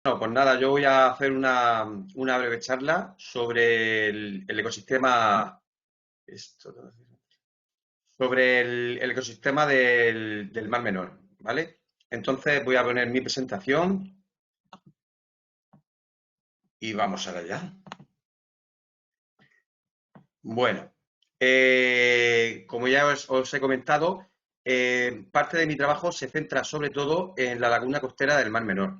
Bueno, pues nada, yo voy a hacer una breve charla sobre el ecosistema, esto, sobre el ecosistema del Mar Menor, ¿vale? Entonces voy a poner mi presentación y vamos a allá. Bueno, como ya os he comentado, parte de mi trabajo se centra sobre todo en la laguna costera del Mar Menor.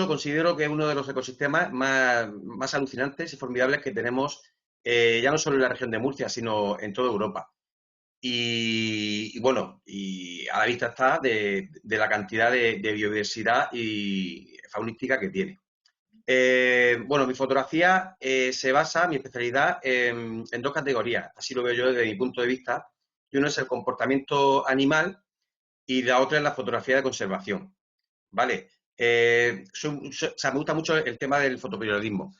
Considero que es uno de los ecosistemas más alucinantes y formidables que tenemos, ya no solo en la región de Murcia, sino en toda Europa. Y a la vista está de la cantidad de biodiversidad y faunística que tiene. Mi fotografía se basa, mi especialidad, en dos categorías, así lo veo yo desde mi punto de vista, y uno es el comportamiento animal y la otra es la fotografía de conservación. ¿Vale? Me gusta mucho el tema del fotoperiodismo.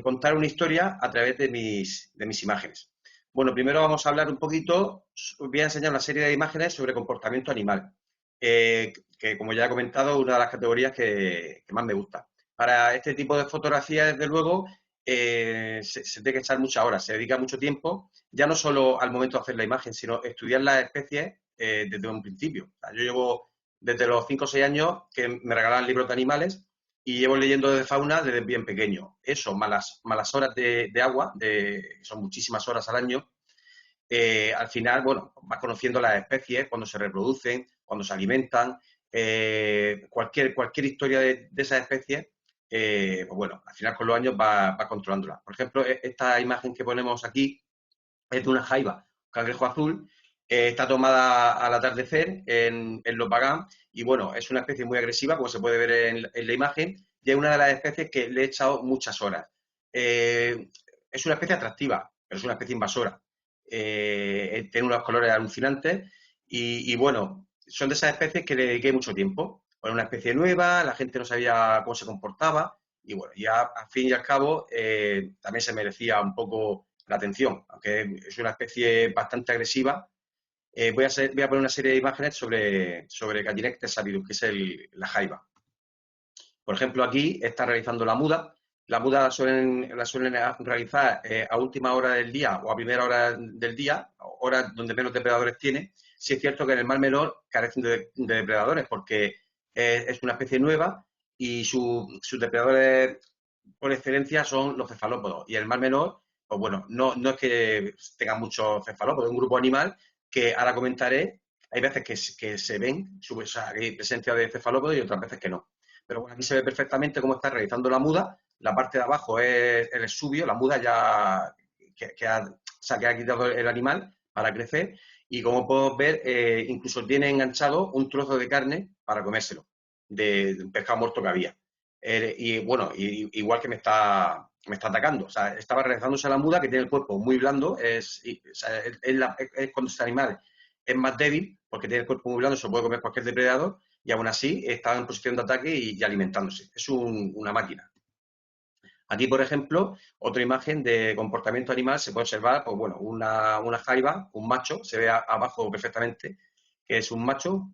Contar una historia a través de mis imágenes. Bueno, primero vamos a hablar un poquito, voy a enseñar una serie de imágenes sobre comportamiento animal, que como ya he comentado, es una de las categorías que más me gusta. Para este tipo de fotografía, desde luego, se tiene que echar muchas horas, se dedica mucho tiempo, ya no solo al momento de hacer la imagen, sino estudiar las especies desde un principio. O sea, yo llevo desde los 5 o 6 años que me regalaban libros de animales y llevo leyendo de fauna desde bien pequeño. Eso, malas horas de agua, que son muchísimas horas al año, al final, bueno, vas conociendo las especies, cuando se reproducen, cuando se alimentan, cualquier historia de esas especies, pues bueno, al final con los años vas controlándola. Por ejemplo, esta imagen que ponemos aquí es de una jaiba, cangrejo azul, está tomada al atardecer en Los Bagán y bueno, es una especie muy agresiva, como se puede ver en la imagen, y es una de las especies que le he echado muchas horas. Es una especie atractiva, pero es una especie invasora. Tiene unos colores alucinantes y bueno, son de esas especies que le dediqué mucho tiempo. Era una especie nueva, la gente no sabía cómo se comportaba y bueno, ya al fin y al cabo también se merecía un poco la atención, aunque es una especie bastante agresiva. Voy a poner una serie de imágenes sobre Callinectes savidus, que es la jaiba. Por ejemplo, aquí está realizando la muda. La muda la suelen realizar a última hora del día o a primera hora del día, horas donde menos depredadores tiene. Sí es cierto que en el Mar Menor carecen de depredadores porque es una especie nueva y sus depredadores por excelencia son los cefalópodos. Y el Mar Menor, pues bueno, no es que tenga muchos cefalópodos, es un grupo animal que ahora comentaré. Hay veces que se ven, o sea, hay presencia de cefalópodos y otras veces que no. Pero bueno, aquí se ve perfectamente cómo está realizando la muda. La parte de abajo es el exuvio, la muda ya que ha quitado el animal para crecer. Y como podemos ver, incluso tiene enganchado un trozo de carne para comérselo, de un pescado muerto que había. Y bueno, igual que me está atacando. O sea, estaba realizándose la muda, que tiene el cuerpo muy blando. O sea, es cuando este animal es más débil, porque tiene el cuerpo muy blando, se lo puede comer cualquier depredador y aún así está en posición de ataque y alimentándose. Es una máquina. Aquí, por ejemplo, otra imagen de comportamiento animal se puede observar, pues bueno, una jaiba, un macho, se ve abajo perfectamente que es un macho.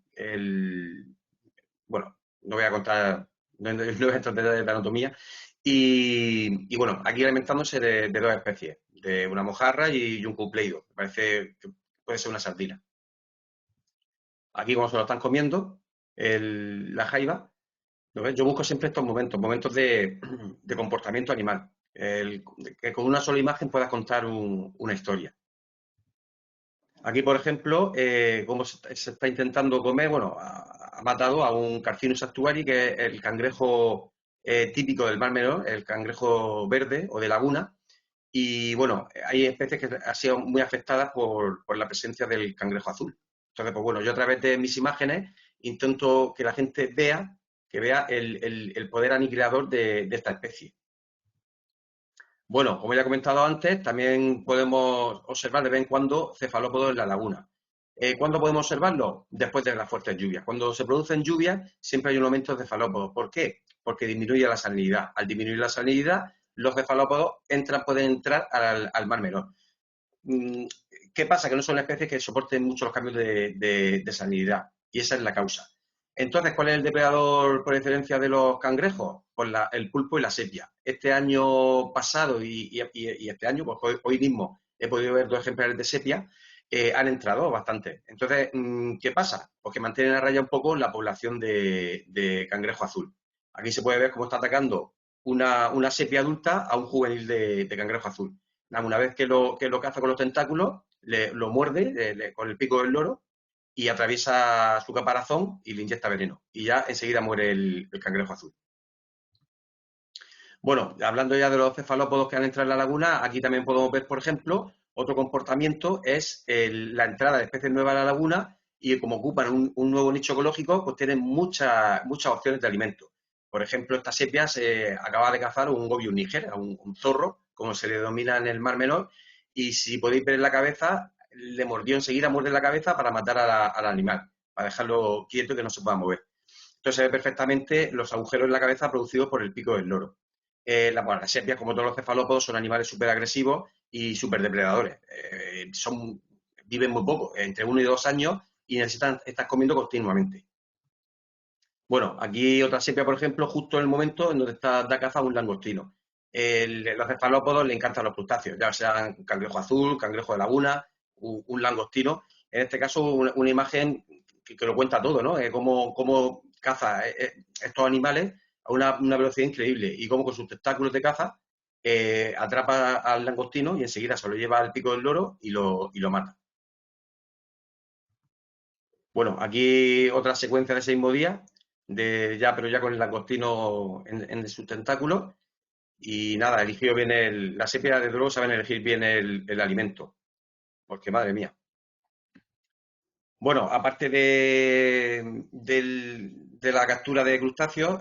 Bueno, no voy a contar, no voy a entrar en detalles de anatomía. Y bueno, aquí alimentándose de dos especies, de una mojarra y un cucleido. Parece que puede ser una sardina. Aquí, como se lo están comiendo, la jaiba. ¿No ves? Yo busco siempre estos momentos de comportamiento animal. Que con una sola imagen puedas contar una historia. Aquí, por ejemplo, como se está intentando comer, bueno, ha matado a un Carcinus actuari, que es el cangrejo típico del Mar Menor, el cangrejo verde o de laguna. Y bueno, hay especies que han sido muy afectadas por la presencia del cangrejo azul. Entonces, pues bueno, yo a través de mis imágenes intento que la gente vea el poder aniquilador de esta especie. Bueno, como ya he comentado antes, también podemos observar de vez en cuando cefalópodos en la laguna. ¿Cuándo podemos observarlo? Después de las fuertes lluvias. Cuando se producen lluvias, siempre hay un aumento de cefalópodos. ¿Por qué? Porque disminuye la salinidad. Al disminuir la salinidad, los cefalópodos pueden entrar al Mar Menor. Mm, ¿Qué pasa? Que no son especies que soporten mucho los cambios de salinidad. Y esa es la causa. Entonces, ¿cuál es el depredador por excelencia de los cangrejos? Pues el pulpo y la sepia. Este año pasado y este año, pues hoy mismo he podido ver 2 ejemplares de sepia, han entrado bastante. Entonces, ¿qué pasa? Pues que mantienen a raya un poco la población de cangrejo azul. Aquí se puede ver cómo está atacando una sepia adulta a un juvenil de cangrejo azul. Una vez que lo caza con los tentáculos, lo muerde con el pico del loro y atraviesa su caparazón y le inyecta veneno. Y ya enseguida muere el cangrejo azul. Bueno, hablando ya de los cefalópodos que han entrado en la laguna, aquí también podemos ver, por ejemplo, otro comportamiento es la entrada de especies nuevas a la laguna y como ocupan un nuevo nicho ecológico, pues tienen muchas opciones de alimento. Por ejemplo, esta sepia se acaba de cazar un gobio níger, un zorro, como se le denomina en el Mar Menor, y si podéis ver en la cabeza, le mordió enseguida, muerde la cabeza para matar al animal, para dejarlo quieto y que no se pueda mover. Entonces se ve perfectamente los agujeros en la cabeza producidos por el pico del loro. Las sepias, como todos los cefalópodos, son animales súper agresivos y súper depredadores. Viven muy poco, entre 1 y 2 años, y necesitan estar comiendo continuamente. Bueno, aquí otra sepia, por ejemplo, justo en el momento en donde está da caza a un langostino. Los cefalópodos le encantan los crustáceos, ya sean cangrejo azul, cangrejo de laguna, un langostino. En este caso, una imagen que lo cuenta todo, ¿no? Cómo caza estos animales a una velocidad increíble y cómo con sus tentáculos de caza atrapa al langostino y enseguida se lo lleva al pico del loro y lo mata. Bueno, aquí otra secuencia de ese mismo día, pero ya con el langostino en sus tentáculos. Y nada, eligió bien la sepia, desde luego saben elegir bien el alimento, porque madre mía. Bueno, aparte de la captura de crustáceos,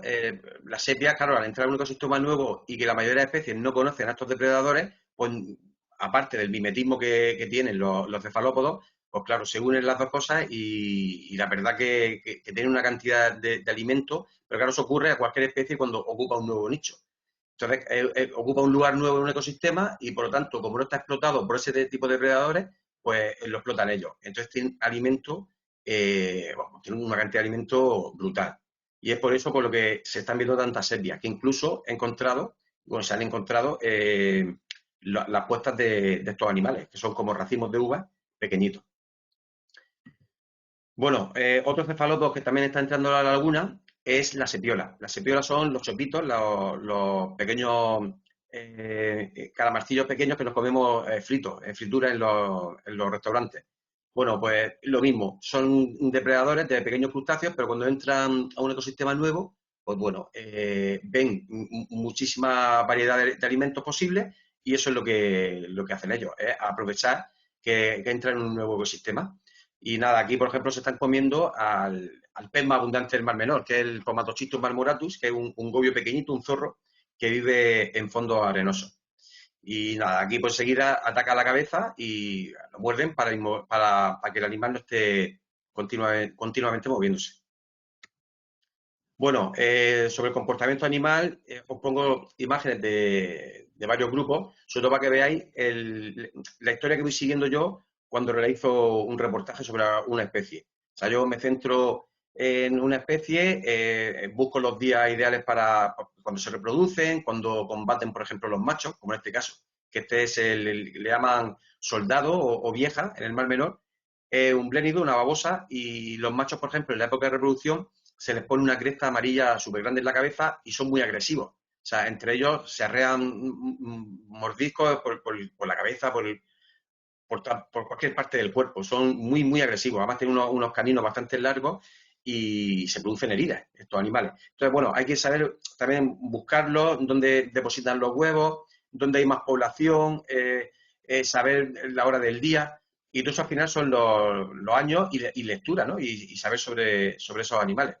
las sepias, claro, al entrar en un ecosistema nuevo y que la mayoría de especies no conocen a estos depredadores, pues aparte del mimetismo que tienen los cefalópodos, pues claro, se unen las dos cosas y la verdad que tienen una cantidad de alimento, pero claro, eso ocurre a cualquier especie cuando ocupa un nuevo nicho. Entonces, ocupa un lugar nuevo en un ecosistema y, por lo tanto, como no está explotado por ese tipo de depredadores, pues lo explotan ellos. Entonces, tienen alimento, tienen una cantidad de alimento brutal. Y es por eso por lo que se están viendo tantas sepias, que incluso se han encontrado las puestas de estos animales, que son como racimos de uvas pequeñitos. Bueno, otro cefalópodo que también está entrando a la laguna es la sepiola. Las sepiolas son los chopitos, los pequeños calamarcillos pequeños que nos comemos fritos, en fritura en los restaurantes. Bueno, pues lo mismo, son depredadores de pequeños crustáceos, pero cuando entran a un ecosistema nuevo, pues bueno, ven muchísima variedad de alimentos posibles y eso es lo que hacen ellos, es aprovechar que entran en un nuevo ecosistema. Y nada, aquí, por ejemplo, se están comiendo al pez más abundante del Mar Menor, que es el Comatoschistus marmoratus, que es un gobio pequeñito, un zorro, que vive en fondos arenosos. Y nada, aquí pues enseguida ataca la cabeza y lo muerden para que el animal no esté continuamente moviéndose. Bueno, sobre el comportamiento animal, os pongo imágenes de varios grupos, sobre todo para que veáis la historia que voy siguiendo yo cuando realizo un reportaje sobre una especie. O sea, yo me centro en una especie, busco los días ideales para cuando se reproducen, cuando combaten, por ejemplo, los machos, como en este caso, que este es le llaman soldado o vieja en el Mar Menor, un blénido, una babosa, y los machos, por ejemplo, en la época de reproducción, se les pone una cresta amarilla súper grande en la cabeza y son muy agresivos. O sea, entre ellos se arrean mordiscos por la cabeza, por cualquier parte del cuerpo. Son muy, muy agresivos. Además tienen unos caninos bastante largos y se producen heridas estos animales. Entonces, bueno, hay que saber también buscarlos, dónde depositan los huevos, dónde hay más población, saber la hora del día. Y todo eso al final son los años y lectura, ¿no? Y saber sobre esos animales.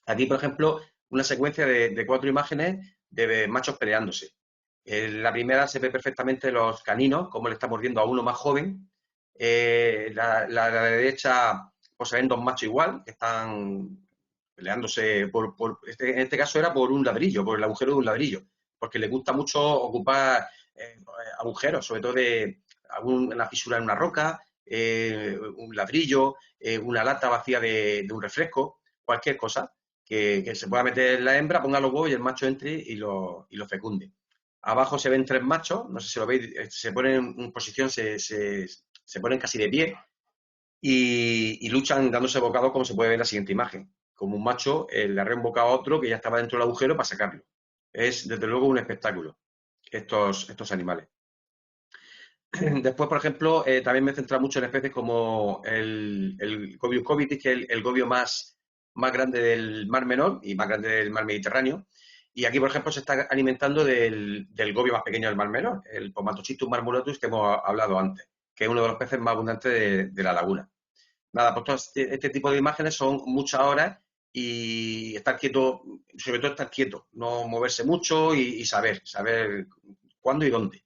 Aquí, por ejemplo, una secuencia de 4 imágenes de machos peleándose. En la primera se ve perfectamente los caninos, cómo le está mordiendo a uno más joven. La derecha, pues se ven 2 machos igual, que están peleándose en este caso era por un ladrillo, por el agujero de un ladrillo, porque le gusta mucho ocupar agujeros, sobre todo de una fisura en una roca, un ladrillo, una lata vacía de un refresco. cualquier cosa que se pueda meter la hembra, ponga los huevos y el macho entre y lo fecunde. Abajo se ven 3 machos, no sé si lo veis, se ponen en posición, se ponen casi de pie y luchan dándose bocados, como se puede ver en la siguiente imagen. Como un macho le ha embocado a otro que ya estaba dentro del agujero para sacarlo. Es, desde luego, un espectáculo estos animales. Después, por ejemplo, también me he centrado mucho en especies como el Gobius covitis, que es el gobio más grande del Mar Menor y más grande del Mar Mediterráneo. Y aquí, por ejemplo, se está alimentando del gobio más pequeño del Mar Menor, el Pomatocystus marmoratus, que hemos hablado antes, que es uno de los peces más abundantes de la laguna. Nada, pues todo este tipo de imágenes son muchas horas y estar quieto, sobre todo estar quieto, no moverse mucho y saber cuándo y dónde.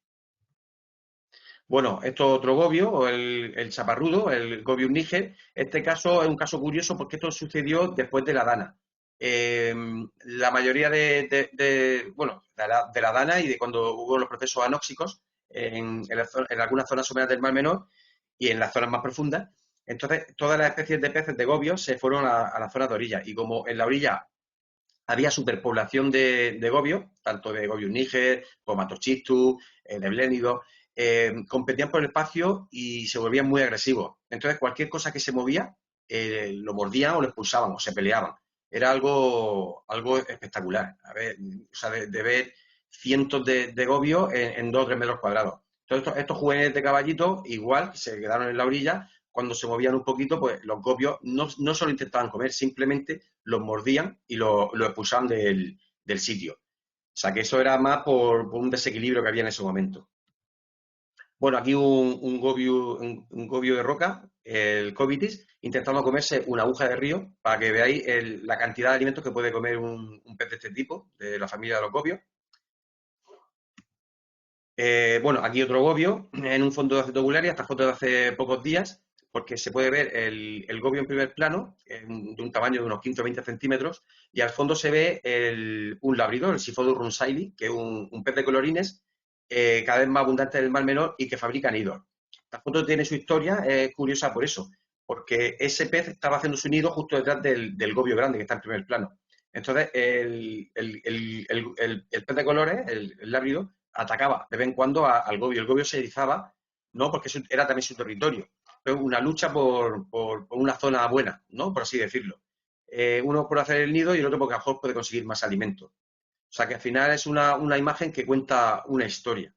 Bueno, esto es otro gobio, o el chaparrudo, el Gobius niger. Este caso es un caso curioso porque esto sucedió después de la dana. La mayoría bueno, de la dana y de cuando hubo los procesos anóxicos en algunas zonas someras del Mar Menor y en las zonas más profundas. Entonces, todas las especies de peces de gobios se fueron a las zonas de orilla. Y como en la orilla había superpoblación de gobios, tanto de Gobius niger, Pomatocystus, de blénidos, competían por el espacio y se volvían muy agresivos. Entonces, cualquier cosa que se movía, lo mordían o lo expulsaban o se peleaban. Era algo espectacular. A ver, o sea, de ver cientos de gobios en 2 o 3 metros cuadrados. Entonces, estos juveniles de caballito, igual, se quedaron en la orilla. Cuando se movían un poquito, pues los gobios no solo intentaban comer, simplemente los mordían y lo expulsaban del sitio. O sea, que eso era más por un desequilibrio que había en ese momento. Bueno, aquí un gobio de roca, el covitis, intentando comerse una aguja de río para que veáis la cantidad de alimentos que puede comer un pez de este tipo, de la familia de los gobios. Bueno, aquí otro gobio en un fondo de acetobularia, esta foto de hace pocos días, porque se puede ver el gobio en primer plano, de un tamaño de unos 15 o 20 centímetros, y al fondo se ve un labrido, el Siphodus runsaili, que es un pez de colorines cada vez más abundante en el Mar Menor y que fabrica nidos. Esta foto tiene su historia, es curiosa por eso, porque ese pez estaba haciendo su nido justo detrás del gobio grande que está en primer plano. Entonces, el pez de colores, el lábrido, atacaba de vez en cuando al gobio. El gobio se erizaba, no porque era también su territorio. Fue una lucha por una zona buena, ¿no? Por así decirlo. Uno por hacer el nido y el otro porque a lo mejor puede conseguir más alimento. O sea que al final es una imagen que cuenta una historia.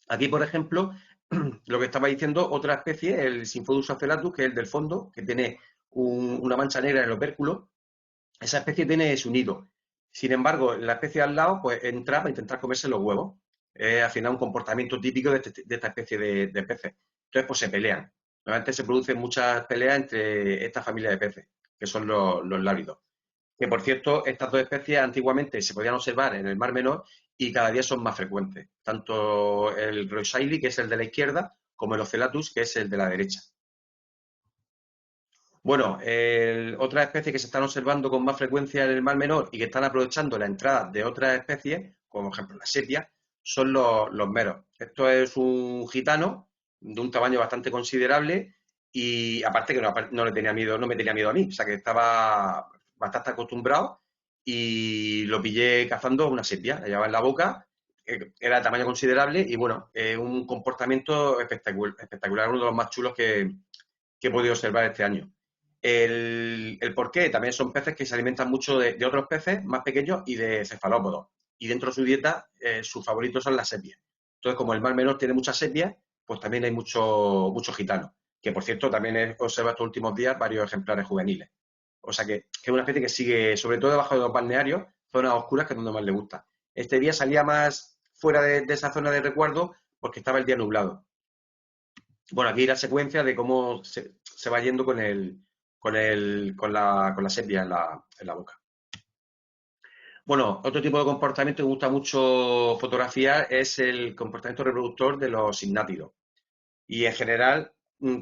Aquí, por ejemplo, lo que estaba diciendo, otra especie, el Symphodus ocellatus, que es el del fondo, que tiene una mancha negra en el opérculo. Esa especie tiene su nido. Sin embargo, la especie al lado, pues entra para intentar comerse los huevos. Es al final un comportamiento típico de esta especie de peces. Entonces, pues se pelean. Normalmente se producen muchas peleas entre esta familia de peces, que son los lábridos. Que, por cierto, estas dos especies antiguamente se podían observar en el Mar Menor y cada día son más frecuentes. Tanto el Roysaili, que es el de la izquierda, como el Ocellatus, que es el de la derecha. Bueno, otras especies que se están observando con más frecuencia en el Mar Menor y que están aprovechando la entrada de otras especies, como por ejemplo la sepia, son los meros. Esto es un gitano de un tamaño bastante considerable y aparte que no le tenía miedo, no me tenía miedo a mí, o sea que estaba bastante acostumbrado y lo pillé cazando una sepia, la llevaba en la boca, era de tamaño considerable y bueno, un comportamiento espectacular, uno de los más chulos que he podido observar este año. El porqué también son peces que se alimentan mucho de otros peces más pequeños y de cefalópodos. Y dentro de su dieta, sus favoritos son las sepias. Entonces, como el Mar Menor tiene muchas sepias, pues también hay muchos gitanos. Que, por cierto, también he observado estos últimos días varios ejemplares juveniles. O sea que es una especie que sigue, sobre todo debajo de los balnearios, zonas oscuras, que es donde más le gusta. Este día salía más fuera de esa zona de resguardo porque estaba el día nublado. Bueno, aquí la secuencia de cómo se va yendo con la sepia en la boca. Bueno, otro tipo de comportamiento que me gusta mucho fotografiar es el comportamiento reproductor de los signátidos. Y en general,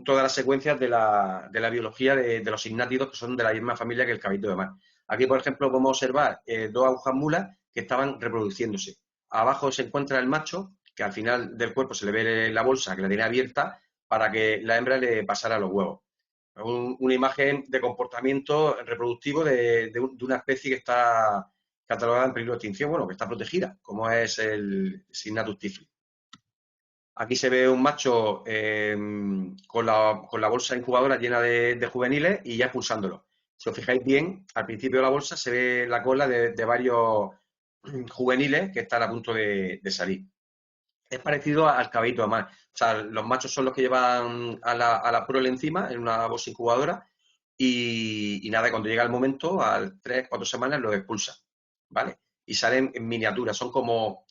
todas las secuencias de la biología de los signátidos que son de la misma familia que el caballito de mar. Aquí, por ejemplo, podemos observar dos agujas mulas que estaban reproduciéndose. Abajo se encuentra el macho, que al final del cuerpo se le ve la bolsa que la tiene abierta para que la hembra le pasara los huevos. una imagen de comportamiento reproductivo de una especie que está catalogada en peligro de extinción, bueno, que está protegida, como es el Signatus tifli. Aquí se ve un macho con la bolsa incubadora llena de juveniles y ya expulsándolo. Si os fijáis bien, al principio de la bolsa se ve la cola de varios juveniles que están a punto de salir. Es parecido al caballito de mar. O sea, los machos son los que llevan a la prole encima en una bolsa incubadora y nada, cuando llega el momento, a 3, 4 semanas los expulsa, ¿vale? Y salen en miniatura, son como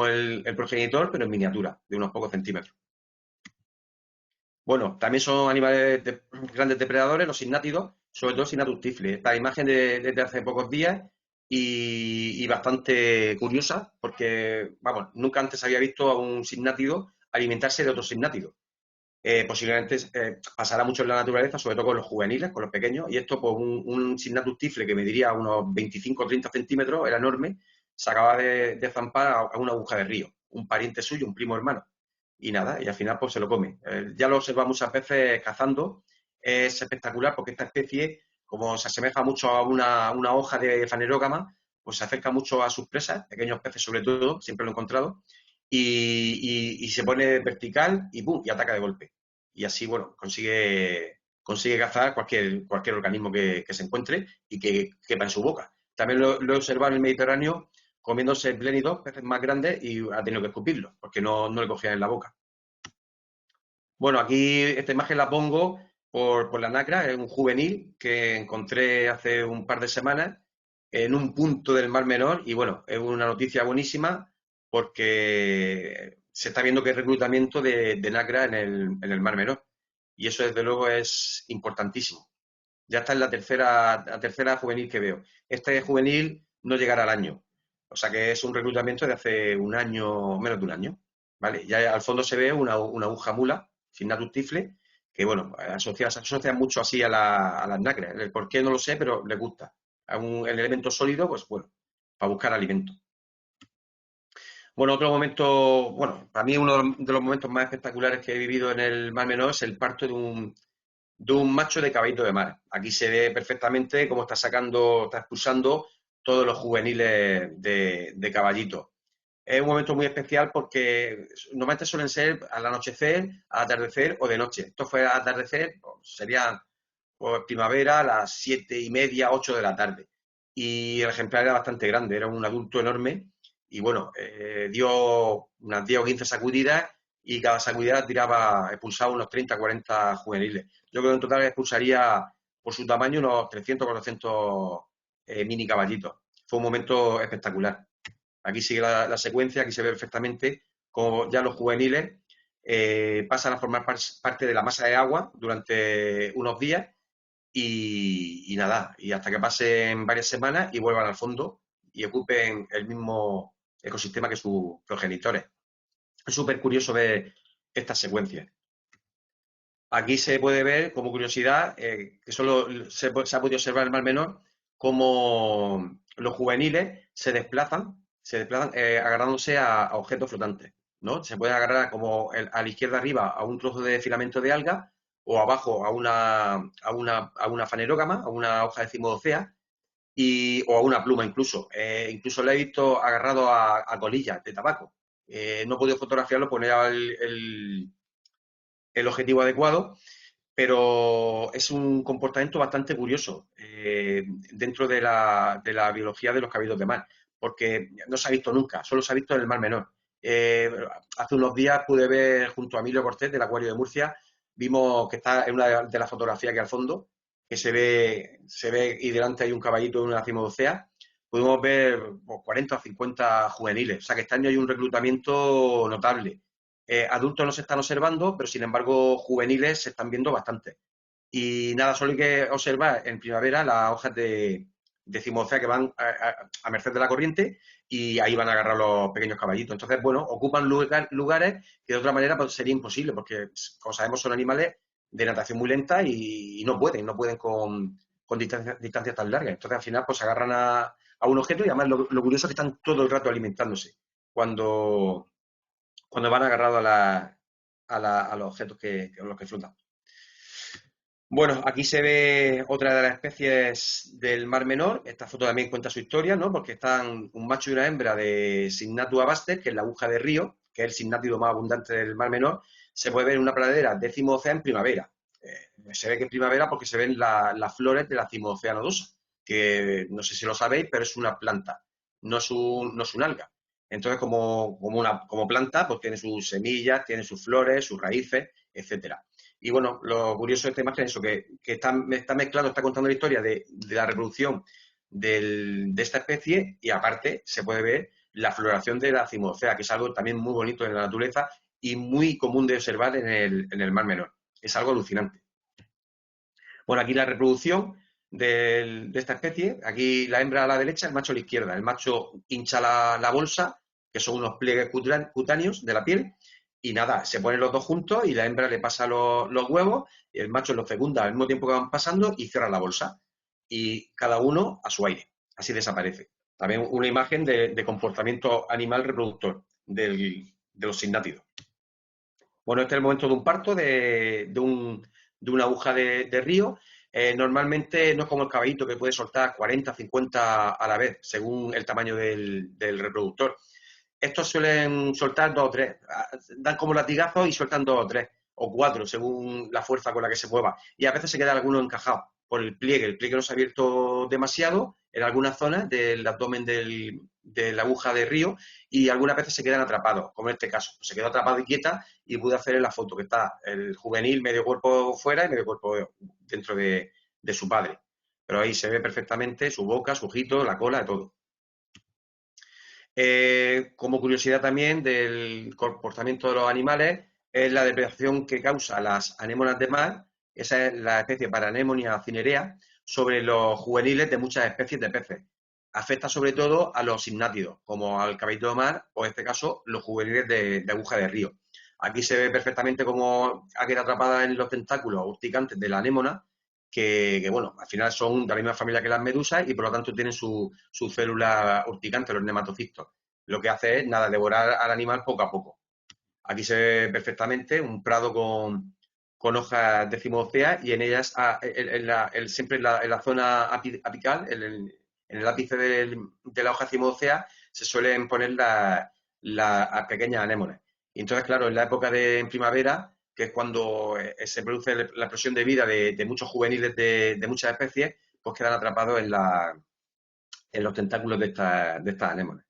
el progenitor, pero en miniatura, de unos pocos centímetros. Bueno, también son animales grandes depredadores, los sinnátidos, sobre todo Signatus tiflis. La imagen desde hace pocos días y bastante curiosa, porque, vamos, nunca antes había visto a un sinnátido alimentarse de otro sinnátido. Posiblemente pasará mucho en la naturaleza, sobre todo con los juveniles, con los pequeños, y esto, pues un Signatus tiflis que mediría unos 25 o 30 centímetros, era enorme, se acaba de zampar a una aguja de río, un pariente suyo, un primo hermano, y nada, y al final pues se lo come. Ya lo observamos muchas veces cazando, es espectacular porque esta especie, como se asemeja mucho a una hoja de fanerógama, pues se acerca mucho a sus presas, pequeños peces sobre todo, siempre lo he encontrado, y se pone vertical y ¡pum! Y ataca de golpe. Y así, bueno, consigue cazar cualquier organismo que se encuentre y que quepa en su boca. También lo he observado en el Mediterráneo comiéndose plénidos, peces más grandes, y ha tenido que escupirlos, porque no le cogían en la boca. Bueno, aquí esta imagen la pongo por la nacra, es un juvenil que encontré hace un par de semanas en un punto del Mar Menor y bueno, es una noticia buenísima porque se está viendo que hay reclutamiento de nacra en el Mar Menor y eso desde luego es importantísimo. Ya está en la tercera juvenil que veo. Este juvenil no llegará al año, o sea que es un reclutamiento de hace un año, menos de un año, ¿vale? Ya al fondo se ve una aguja mula, Signatus tiflis, que bueno, se asocia mucho así a las nacras. El por qué no lo sé, pero les gusta. El elemento sólido, pues bueno, para buscar alimento. Bueno, otro momento, bueno, para mí uno de los momentos más espectaculares que he vivido en el Mar Menor es el parto de un macho de caballito de mar. Aquí se ve perfectamente cómo está expulsando todos los juveniles de caballito. Es un momento muy especial porque normalmente suelen ser al anochecer, al atardecer o de noche. Esto fue al atardecer, pues, sería pues, primavera a las 7:30, 8 de la tarde. Y el ejemplar era bastante grande, era un adulto enorme y bueno, dio unas 10 o 15 sacudidas y cada sacudida expulsaba unos 30, 40 juveniles. Yo creo que en total expulsaría por su tamaño unos 300, 400 mini caballitos. Fue un momento espectacular. Aquí sigue la secuencia, aquí se ve perfectamente cómo ya los juveniles pasan a formar parte de la masa de agua durante unos días y nada, y hasta que pasen varias semanas y vuelvan al fondo y ocupen el mismo ecosistema que sus progenitores. Es súper curioso ver estas secuencias. Aquí se puede ver, como curiosidad, que solo se ha podido observar en el Mar Menor, cómo los juveniles se desplazan agarrándose a objetos flotantes, ¿no? Se pueden agarrar como a la izquierda arriba a un trozo de filamento de alga o abajo a una fanerógama, a una hoja de cimodocea, o a una pluma incluso. Incluso lo he visto agarrado a colillas de tabaco. No he podido fotografiarlo, poner el objetivo adecuado, pero es un comportamiento bastante curioso dentro de la biología de los caballitos de mar, porque no se ha visto nunca, solo se ha visto en el Mar Menor. Hace unos días pude ver junto a Emilio Cortés del Acuario de Murcia, vimos que está en una de las fotografías que al fondo, que se ve y delante hay un caballito de una cimodocea, pudimos ver 40 o 50 juveniles, o sea que este año hay un reclutamiento notable. Adultos no se están observando, pero sin embargo juveniles se están viendo bastante. Y nada, solo hay que observar en primavera las hojas de cimocea que van a merced de la corriente y ahí van a agarrar los pequeños caballitos. Entonces, bueno, ocupan lugares que de otra manera pues, sería imposible, porque, como sabemos, son animales de natación muy lenta y no pueden con distancias tan largas. Entonces, al final, pues agarran a un objeto y además lo curioso es que están todo el rato alimentándose cuando van agarrados a los objetos con los que flotan. Bueno, aquí se ve otra de las especies del Mar Menor. Esta foto también cuenta su historia, ¿no? Porque están un macho y una hembra de Signatua baster, que es la aguja de río, que es el signátido más abundante del Mar Menor. Se puede ver en una pradera de Cimocea en primavera. Se ve que en primavera porque se ven las flores de la Cimocea nodosa, que no sé si lo sabéis, pero es una planta, no es un alga. Entonces, como planta, pues tiene sus semillas, tiene sus flores, sus raíces, etcétera. Y bueno, lo curioso de esta imagen es eso, que está mezclando, está contando la historia de la reproducción de esta especie y aparte se puede ver la floración de la cimocea, que es algo también muy bonito en la naturaleza y muy común de observar en el Mar Menor. Es algo alucinante. Bueno, aquí la reproducción de esta especie, aquí la hembra a la derecha, el macho a la izquierda. El macho hincha la bolsa, que son unos pliegues cutáneos de la piel, y nada, se ponen los dos juntos y la hembra le pasa los huevos, y el macho los fecunda al mismo tiempo que van pasando y cierra la bolsa. Y cada uno a su aire. Así desaparece. También una imagen de comportamiento animal reproductor de los signátidos. Bueno, este es el momento de un parto de una aguja de río. Normalmente no es como el caballito que puede soltar 40, 50 a la vez, según el tamaño del reproductor. Estos suelen soltar dos o tres, dan como latigazos y sueltan dos o tres, o cuatro, según la fuerza con la que se mueva. Y a veces se queda alguno encajado por el pliegue no se ha abierto demasiado en algunas zonas del abdomen de la aguja de río y algunas veces se quedan atrapados, como en este caso. Pues se quedó atrapado y quieta y pude hacer en la foto que está el juvenil medio cuerpo fuera y medio cuerpo dentro de su padre. Pero ahí se ve perfectamente su boca, su ojito, la cola, todo. Como curiosidad también del comportamiento de los animales, es la depredación que causa las anémonas de mar, esa es la especie Paranemonia cinerea, sobre los juveniles de muchas especies de peces. Afecta sobre todo a los simnátidos, como al caballito de mar o en este caso los juveniles de aguja de río. Aquí se ve perfectamente cómo ha quedado atrapada en los tentáculos urticantes de la anémona, bueno, al final son de la misma familia que las medusas y por lo tanto tienen su célula urticante, los nematocistos. Lo que hace es, nada, devorar al animal poco a poco. Aquí se ve perfectamente un prado con hojas decimocea y en ellas, siempre en la zona apical, en el ápice de la hoja decimocea, se suelen poner las pequeñas anémonas. Y entonces, claro, en la época en primavera, que es cuando se produce la explosión de vida de muchos juveniles de muchas especies, pues quedan atrapados en los tentáculos de estas anémonas.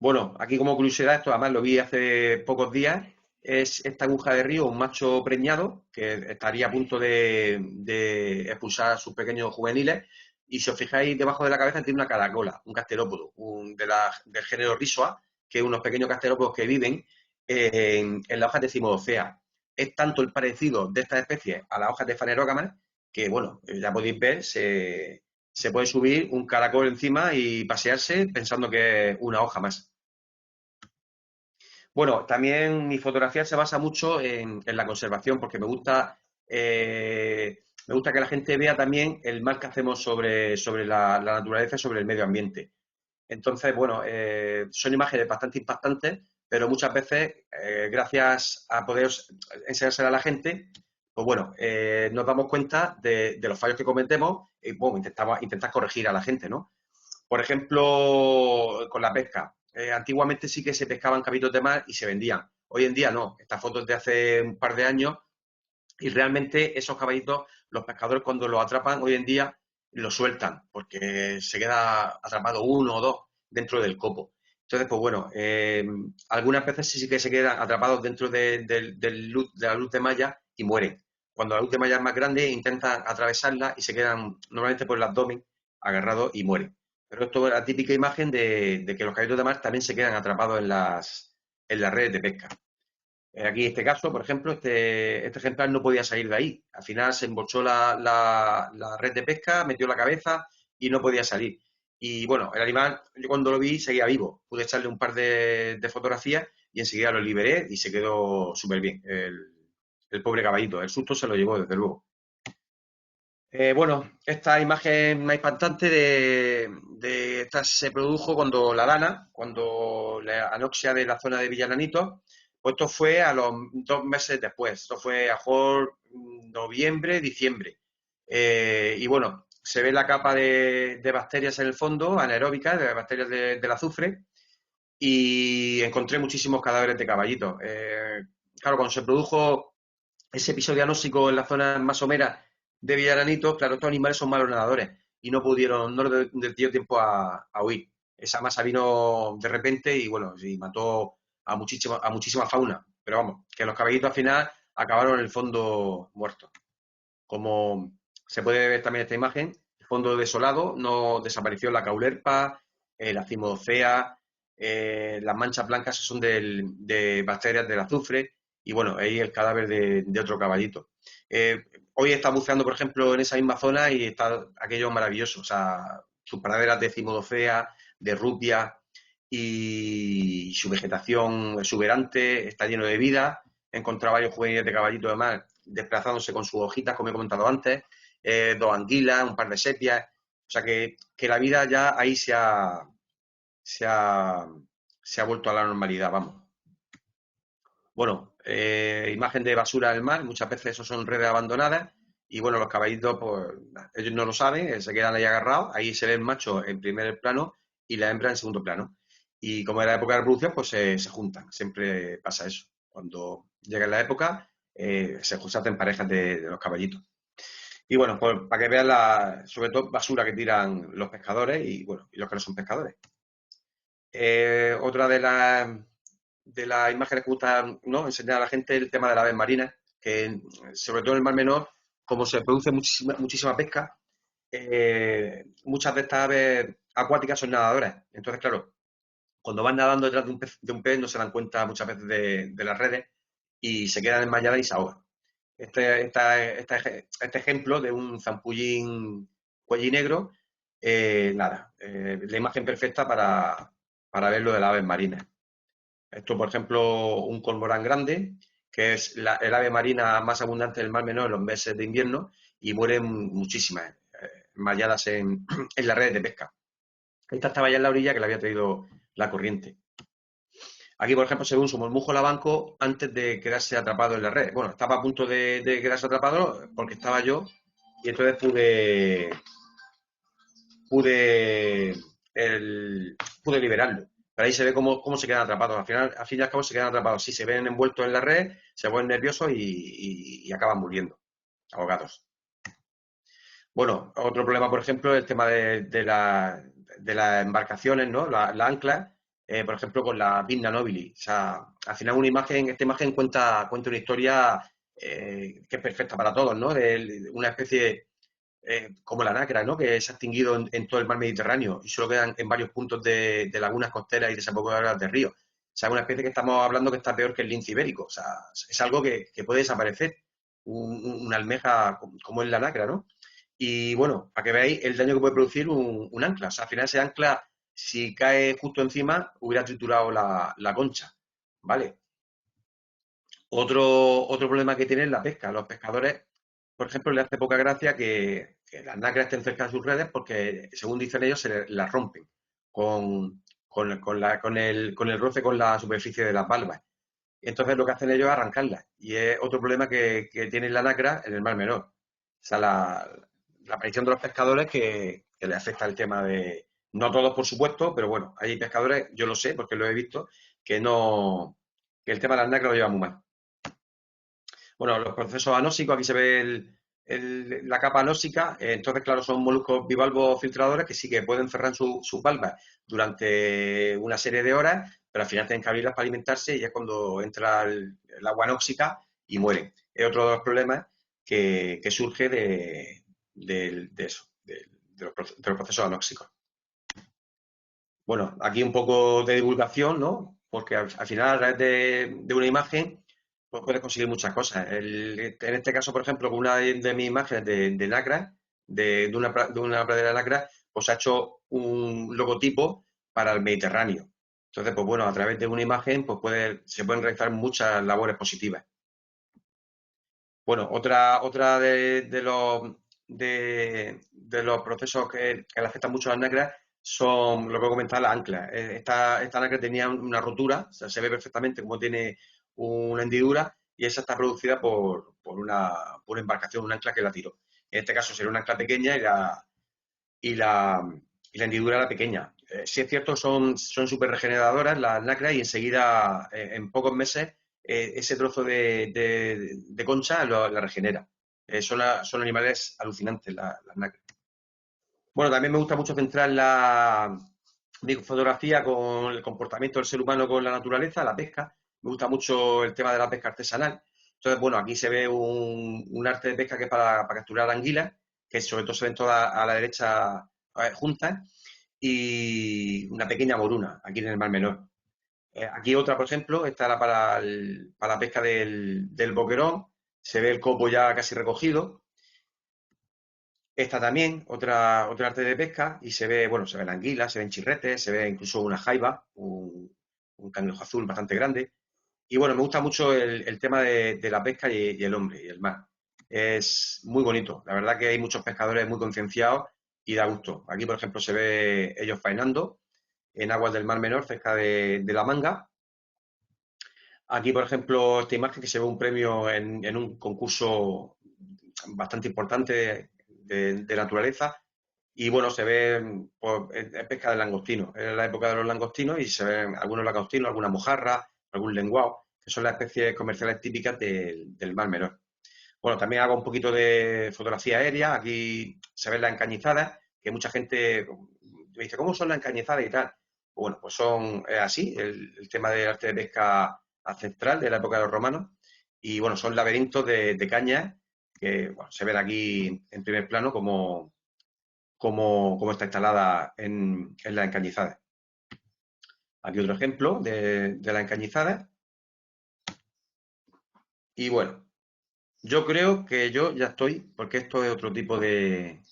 Bueno, aquí como curiosidad, esto además lo vi hace pocos días, es esta aguja de río, un macho preñado que estaría a punto de expulsar a sus pequeños juveniles y si os fijáis debajo de la cabeza tiene una caracola, un gasterópodo, del género Rhizoa, que es unos pequeños gasterópodos que viven en las hojas de Cimodocea. Es tanto el parecido de estas especies a las hojas de Phanerogamma que, bueno, ya podéis ver, se puede subir un caracol encima y pasearse pensando que es una hoja más. Bueno, también mi fotografía se basa mucho en la conservación porque me gusta que la gente vea también el mal que hacemos sobre la naturaleza y sobre el medio ambiente. Entonces, bueno, son imágenes bastante impactantes, pero muchas veces, gracias a poder enseñársela a la gente, pues bueno, nos damos cuenta de los fallos que cometemos y bueno, intentar corregir a la gente, ¿no? Por ejemplo, con la pesca. Antiguamente sí que se pescaban cabitos de mar y se vendían. Hoy en día no. Esta foto es de hace un par de años y realmente esos caballitos, los pescadores cuando los atrapan hoy en día los sueltan porque se queda atrapado uno o dos dentro del copo. Entonces, pues bueno, algunas veces sí que se quedan atrapados dentro de la luz de malla y mueren. Cuando la luz de malla es más grande, intentan atravesarla y se quedan normalmente por el abdomen agarrados y mueren. Pero esto es la típica imagen de que los caballitos de mar también se quedan atrapados en las redes de pesca. Aquí este caso, por ejemplo, este ejemplar no podía salir de ahí. Al final se embochó la red de pesca, metió la cabeza y no podía salir. Y bueno, el animal, yo cuando lo vi seguía vivo. Pude echarle un par de fotografías y enseguida lo liberé y se quedó súper bien. El pobre caballito, el susto se lo llevó, desde luego. Bueno, esta imagen más impactante esta se produjo cuando la Dana, cuando la anoxia de la zona de Villananito, pues esto fue a los 2 meses después. Esto fue a mejor noviembre, diciembre. Y bueno, se ve la capa de bacterias en el fondo, anaeróbicas, de bacterias del azufre, y encontré muchísimos cadáveres de caballitos. Claro, cuando se produjo ese episodio anóxico en la zona más somera de Villaranito, claro, estos animales son malos nadadores y no pudieron, no les dio tiempo a huir. Esa masa vino de repente y bueno, y mató a muchísima fauna. Pero vamos, que los caballitos al final acabaron en el fondo muertos. Como se puede ver también esta imagen, el fondo desolado, no desapareció la caulerpa, la cimodocea, las manchas blancas son de bacterias del azufre y bueno, ahí el cadáver de otro caballito. Hoy está buceando, por ejemplo, en esa misma zona y está aquello maravilloso, o sea, sus praderas de cimodocea, de rupia y su vegetación exuberante, está lleno de vida. He encontrado varios juveniles de caballito de mar desplazándose con sus hojitas, como he comentado antes, dos anguilas, un par de sepias. O sea que la vida ya ahí se ha, se ha vuelto a la normalidad, vamos. Bueno, imagen de basura del mar, muchas veces eso son redes abandonadas y bueno, los caballitos, pues ellos no lo saben, se quedan ahí agarrados, ahí se ve el macho en primer plano y la hembra en segundo plano. Y como era la época de reproducción, pues se juntan, siempre pasa eso. Cuando llega la época, se hacen parejas de los caballitos. Y bueno, pues para que vean sobre todo basura que tiran los pescadores y bueno, y los que no son pescadores. Otra de las imágenes que gusta, ¿no?, enseñar a la gente el tema de las aves marinas, que sobre todo en el Mar Menor, como se produce muchísima pesca, muchas de estas aves acuáticas son nadadoras. Entonces, claro, cuando van nadando detrás de un pez no se dan cuenta muchas veces de las redes y se quedan enmalladas y se ahogan. Este ejemplo de un zampullín cuellinegro, nada, la imagen perfecta para ver lo de las aves marinas. Esto, por ejemplo, un cormorán grande, que es el ave marina más abundante del Mar Menor en los meses de invierno y mueren muchísimas, enmalladas en las redes de pesca. Esta estaba ya en la orilla que la había traído la corriente. Aquí, por ejemplo, se ve un somormujo lavanco antes de quedarse atrapado en la red. Bueno, estaba a punto de quedarse atrapado porque estaba yo y entonces pude, pude liberarlo. Pero ahí se ve cómo se quedan atrapados. Al fin y al cabo se quedan atrapados. Sí, se ven envueltos en la red, se ponen nerviosos y acaban muriendo, ahogados. Bueno, otro problema, por ejemplo, es el tema de las embarcaciones, ¿no? La ancla, por ejemplo, con la Pinna Nobili. O sea, al final esta imagen cuenta una historia que es perfecta para todos, ¿no? De una especie como la nacra, ¿no?, que se ha extinguido en todo el mar Mediterráneo y solo quedan en varios puntos de lagunas costeras y desembocaduras de ríos. O sea, una especie que estamos hablando que está peor que el lince ibérico. O sea, es algo que puede desaparecer, una almeja como es la nacra, ¿no? Y bueno, para que veáis el daño que puede producir un ancla. O sea, al final ese ancla, si cae justo encima, hubiera triturado la concha, ¿vale? Otro problema que tiene es la pesca. Los pescadores, por ejemplo, les hace poca gracia que las nacras estén cerca de sus redes porque, según dicen ellos, las rompen con el roce con la superficie de las valvas. Entonces lo que hacen ellos es arrancarlas. Y es otro problema que tiene la nacra en el Mar Menor. O sea, la aparición de los pescadores que le afecta el tema de... No todos, por supuesto, pero bueno, hay pescadores, yo lo sé porque lo he visto, que no... que el tema de las nacras lo lleva muy mal. Bueno, los procesos anóxicos, aquí se ve la capa anóxica, entonces, claro, son moluscos bivalvos filtradores que sí que pueden cerrar sus valvas durante una serie de horas, pero al final tienen que abrirlas para alimentarse y es cuando entra el agua anóxica y mueren. Es otro de los problemas que surge de eso, de los procesos anóxicos. Bueno, aquí un poco de divulgación, ¿no? Porque al final, a través de una imagen, pues puedes conseguir muchas cosas. En este caso, por ejemplo, con una de mis imágenes de Nacra, de una pradera de Nacra, pues ha hecho un logotipo para el Mediterráneo. Entonces, pues bueno, a través de una imagen, pues se pueden realizar muchas labores positivas. Bueno, otra de los procesos que le afectan mucho a las nacras son lo que he comentado, las anclas. Esta nacra tenía una rotura, o sea, se ve perfectamente cómo tiene una hendidura y esa está producida por una embarcación, un ancla que la tiró. En este caso sería un ancla pequeña y la, y la hendidura era pequeña. Si es cierto, son súper regeneradoras las nacras y enseguida, en pocos meses, ese trozo de concha la regenera. Son animales alucinantes las nacras. Bueno, también me gusta mucho centrar mi fotografía con el comportamiento del ser humano con la naturaleza, la pesca. Me gusta mucho el tema de la pesca artesanal. Entonces, bueno, aquí se ve un arte de pesca que es para capturar anguilas, que sobre todo se ven todas a la derecha juntas, y una pequeña moruna aquí en el Mar Menor. Aquí otra, por ejemplo, esta era para la pesca del boquerón. Se ve el copo ya casi recogido. Esta también, otra arte de pesca, y se ve, bueno, se ve la anguila, se ven chirretes, se ve incluso una jaiba, un cangrejo azul bastante grande. Y bueno, me gusta mucho el tema de la pesca y el hombre y el mar. Es muy bonito. La verdad que hay muchos pescadores muy concienciados y da gusto. Aquí, por ejemplo, se ve ellos faenando en aguas del Mar Menor, cerca de La Manga. Aquí, por ejemplo, esta imagen que se ve un premio en un concurso bastante importante de naturaleza. Y bueno, se ve pues, es pesca de langostino. Es la época de los langostinos y se ven algunos langostinos, alguna mojarra, algún lenguado, que son las especies comerciales típicas del Mar Menor. Bueno, también hago un poquito de fotografía aérea. Aquí se ven las encañizadas, que mucha gente me dice, ¿cómo son las encañizadas y tal? Bueno, pues son así, el tema del arte de pesca ancestral de la época de los romanos. Y bueno, son laberintos de cañas que bueno, se ven aquí en primer plano como está instalada en la encañizada. Aquí otro ejemplo de la encañizada. Y bueno, yo creo que yo ya estoy, porque esto es otro tipo de,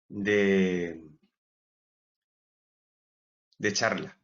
de charla.